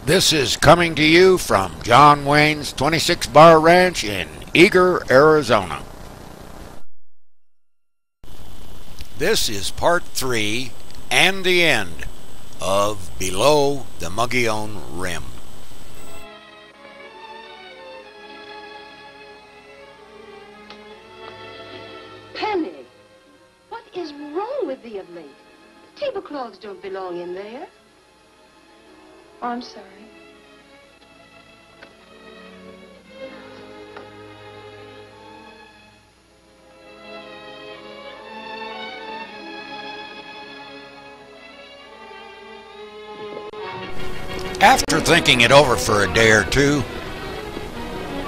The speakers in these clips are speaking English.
This is coming to you from John Wayne's 26 Bar Ranch in Eager, Arizona. This is part 3 and the end of Below the Mogollon Rim. Penny, what is wrong with thee of late? Tablecloths don't belong in there. Oh, I'm sorry. After thinking it over for a day or two,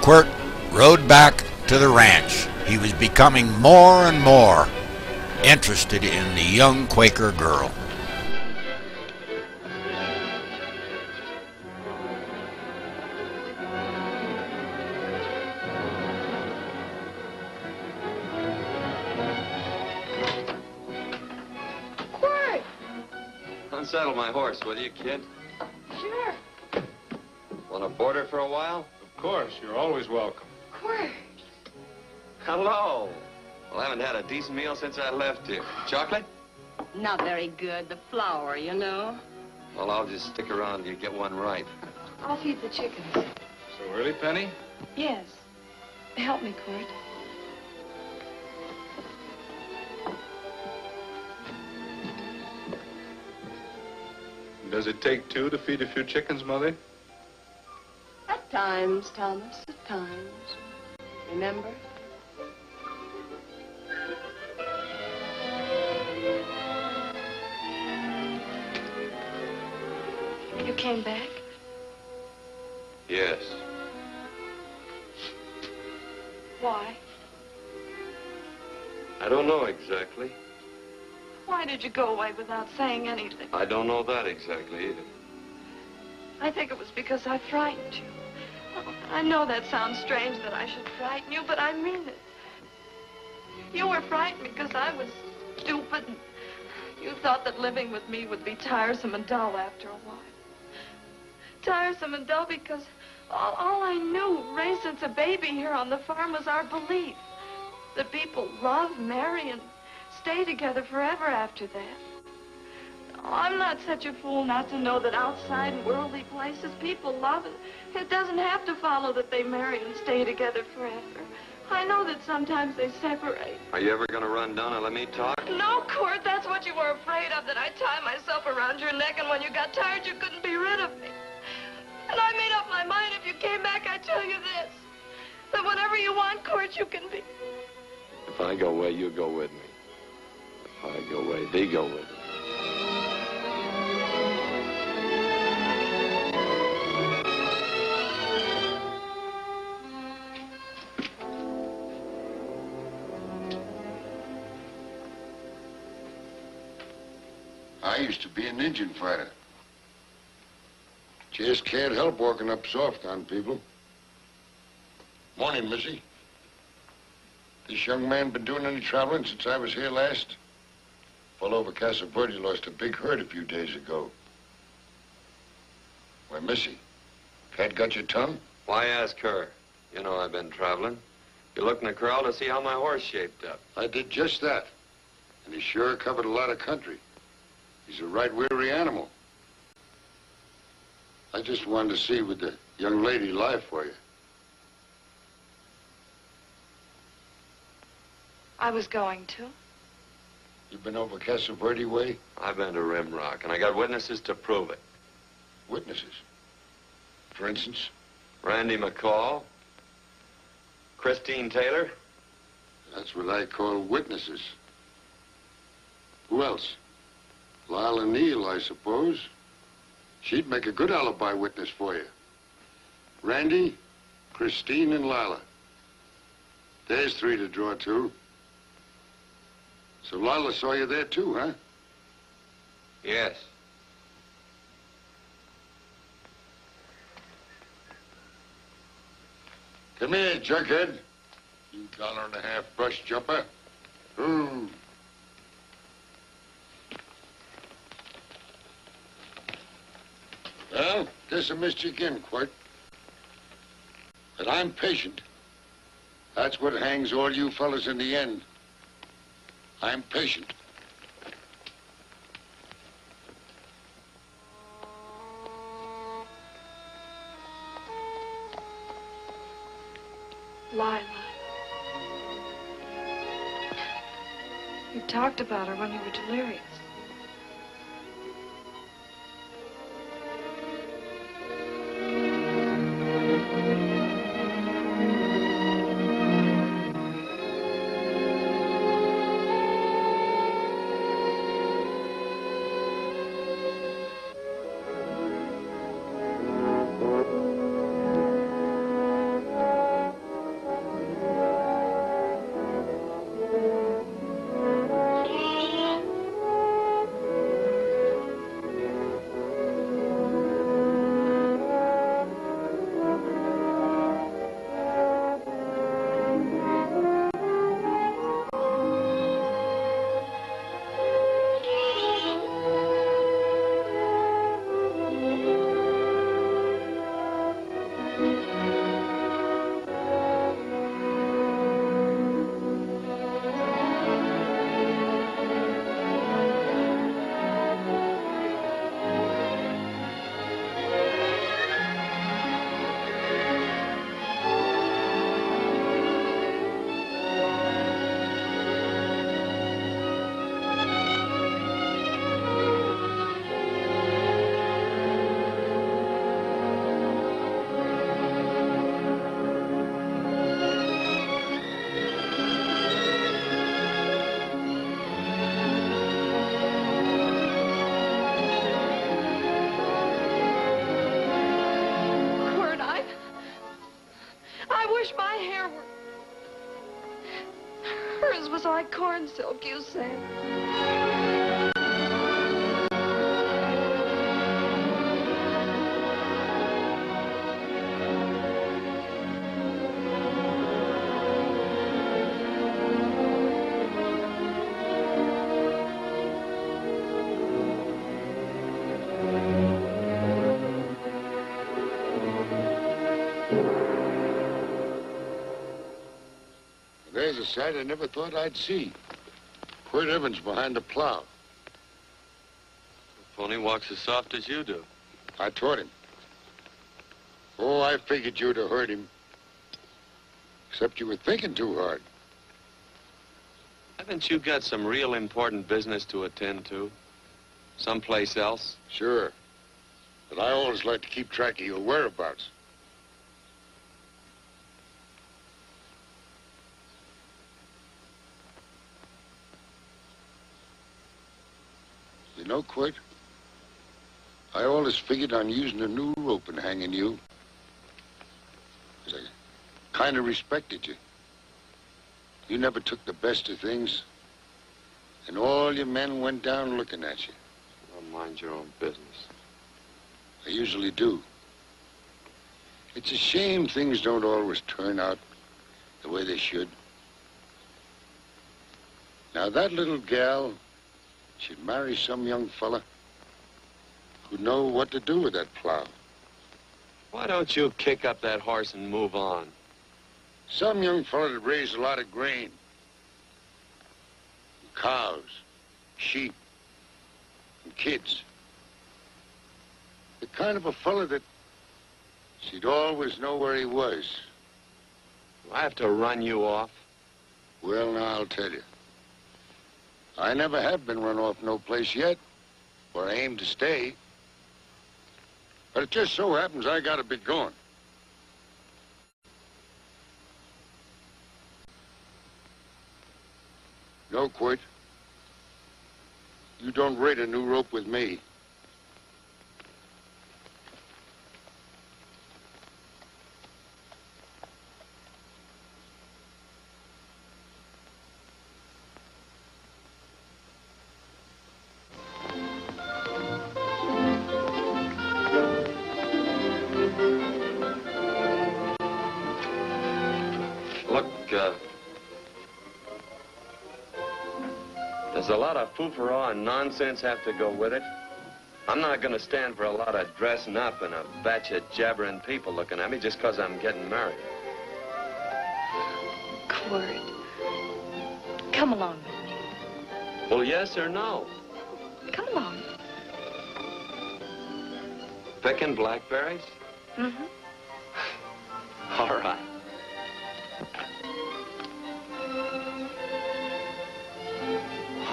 Quirt rode back to the ranch. He was becoming more and more interested in the young Quaker girl. Quirt! Unsaddle my horse, will you, kid? Sure. Want to board her for a while? Of course, you're always welcome. Quirt. Hello. Well, I haven't had a decent meal since I left here. Chocolate? Not very good. The flour, you know. Well, I'll just stick around till you get one right. I'll feed the chickens. So early, Penny? Yes. Help me, Quirt. Does it take two to feed a few chickens, Mother? At times, Thomas, at times. Remember? You came back? Yes. Why? I don't know exactly. Why did you go away without saying anything? I don't know that exactly either. I think it was because I frightened you. I know that sounds strange that I should frighten you, but I mean it. You were frightened because I was stupid. And you thought that living with me would be tiresome and dull after a while. Tiresome and dull because all I knew, raised since a baby here on the farm, was our belief that people love, marry, and stay together forever after that. Oh, I'm not such a fool not to know that outside in worldly places people love, and it doesn't have to follow that they marry and stay together forever. I know that sometimes they separate. Are you ever going to run down and let me talk? No, Quirt, that's what you were afraid of, that I'd tie myself around your neck, and when you got tired, you couldn't be rid of me. And I made up my mind, if you came back, I'd tell you this, that whatever you want, Quirt, you can be. If I go away, you go with me. If I go away, they go with me. I used to be an Indian fighter. Just can't help walking up soft on people. Morning, Missy. This young man been doing any traveling since I was here last? Fellow over Casa Verde lost a big herd a few days ago. Why, Missy, cat got your tongue? Why ask her? You know I've been traveling. You looked in the corral to see how my horse shaped up. I did just that. And he sure covered a lot of country. He's a right weary animal. I just wanted to see would the young lady lie for you. I was going to. You been over Casa Verde way? I've been to Rim Rock, and I got witnesses to prove it. Witnesses? For instance? Randy McCall, Christine Taylor. That's what I call witnesses. Who else? Lila Neal, I suppose. She'd make a good alibi witness for you. Randy, Christine, and Lila. There's three to draw to. So Lila saw you there too, huh? Yes. Come here, junkhead. You $1.50 brush jumper. Ooh. Well, guess I missed you again, Quirt. But I'm patient. That's what hangs all you fellas in the end. I'm patient. Lila. You talked about her when you were delirious. Like corn silk, you said. There's a sight I never thought I'd see. Quirt Evans behind the plow. The pony walks as soft as you do. I taught him. Oh, I figured you'd have heard him. Except you were thinking too hard. Haven't you got some real important business to attend to? Someplace else? Sure. But I always like to keep track of your whereabouts. You know, Quirt, I always figured on using a new rope and hanging you. 'Cause I kind of respected you. You never took the best of things, and all your men went down looking at you. Well, mind your own business. I usually do. It's a shame things don't always turn out the way they should. Now, that little gal should marry some young fella who'd know what to do with that plow. Why don't you kick up that horse and move on? Some young fella that raised a lot of grain. Cows, sheep, and kids. The kind of a fella that she'd always know where he was. Do I have to run you off? Well, now, I'll tell you. I never have been run off no place yet, where I aim to stay. But it just so happens I gotta be going. No, Quirt. You don't raid a new rope with me. Does a lot of foo-for-all and nonsense have to go with it? I'm not going to stand for a lot of dressing up and a batch of jabbering people looking at me just because I'm getting married. Quirt, come along with me. Well, yes or no? Come along. Picking blackberries? Mm-hmm. All right.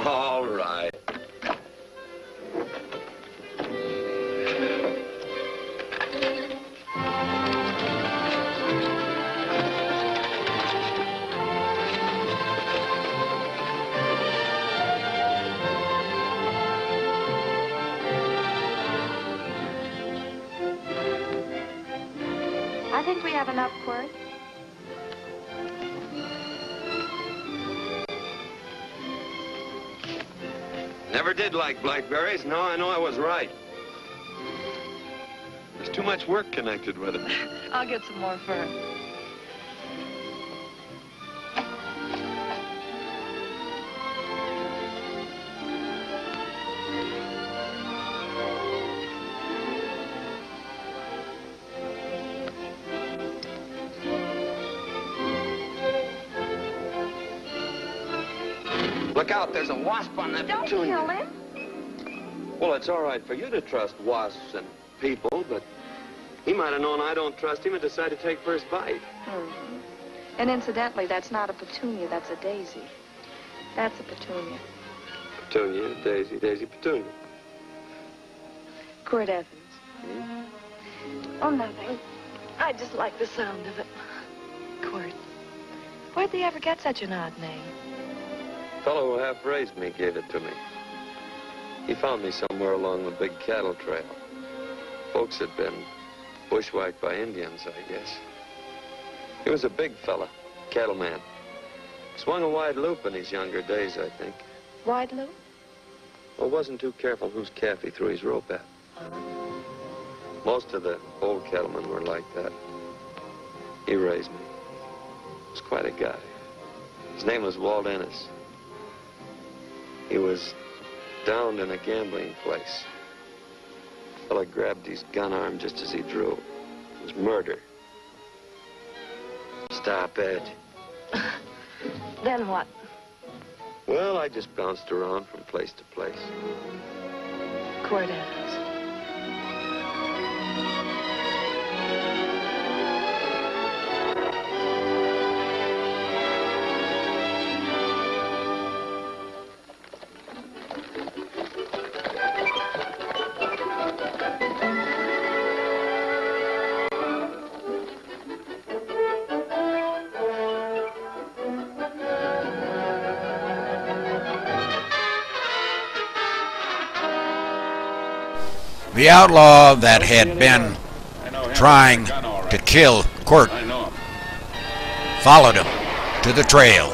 All right. I think we have enough, Quirt. Never did like blackberries. Now I know I was right. There's too much work connected with it. I'll get some more fur. Look out, there's a wasp on that Don't petunia. kill him. Well, it's all right for you to trust wasps and people, but he might have known I don't trust him and decided to take first bite. Mm-hmm. And incidentally, that's not a petunia, that's a daisy. That's a petunia. Petunia, daisy, daisy, petunia. Quirt Evans. Oh, nothing. I just like the sound of it. Quirt. Where'd they ever get such an odd name? The fellow who half raised me gave it to me. He found me somewhere along the big cattle trail. Folks had been bushwhacked by Indians, I guess. He was a big fella, cattleman. Swung a wide loop in his younger days, I think. Wide loop? Well, wasn't too careful whose calf he threw his rope at. Most of the old cattlemen were like that. He raised me. He was quite a guy. His name was Walt Ennis. He was downed in a gambling place. The fella grabbed his gun arm just as he drew. It was murder. Stop it. Then what? Well, I just bounced around from place to place. Quirt Evans. The outlaw that had been trying to kill Quirt followed him to the trail.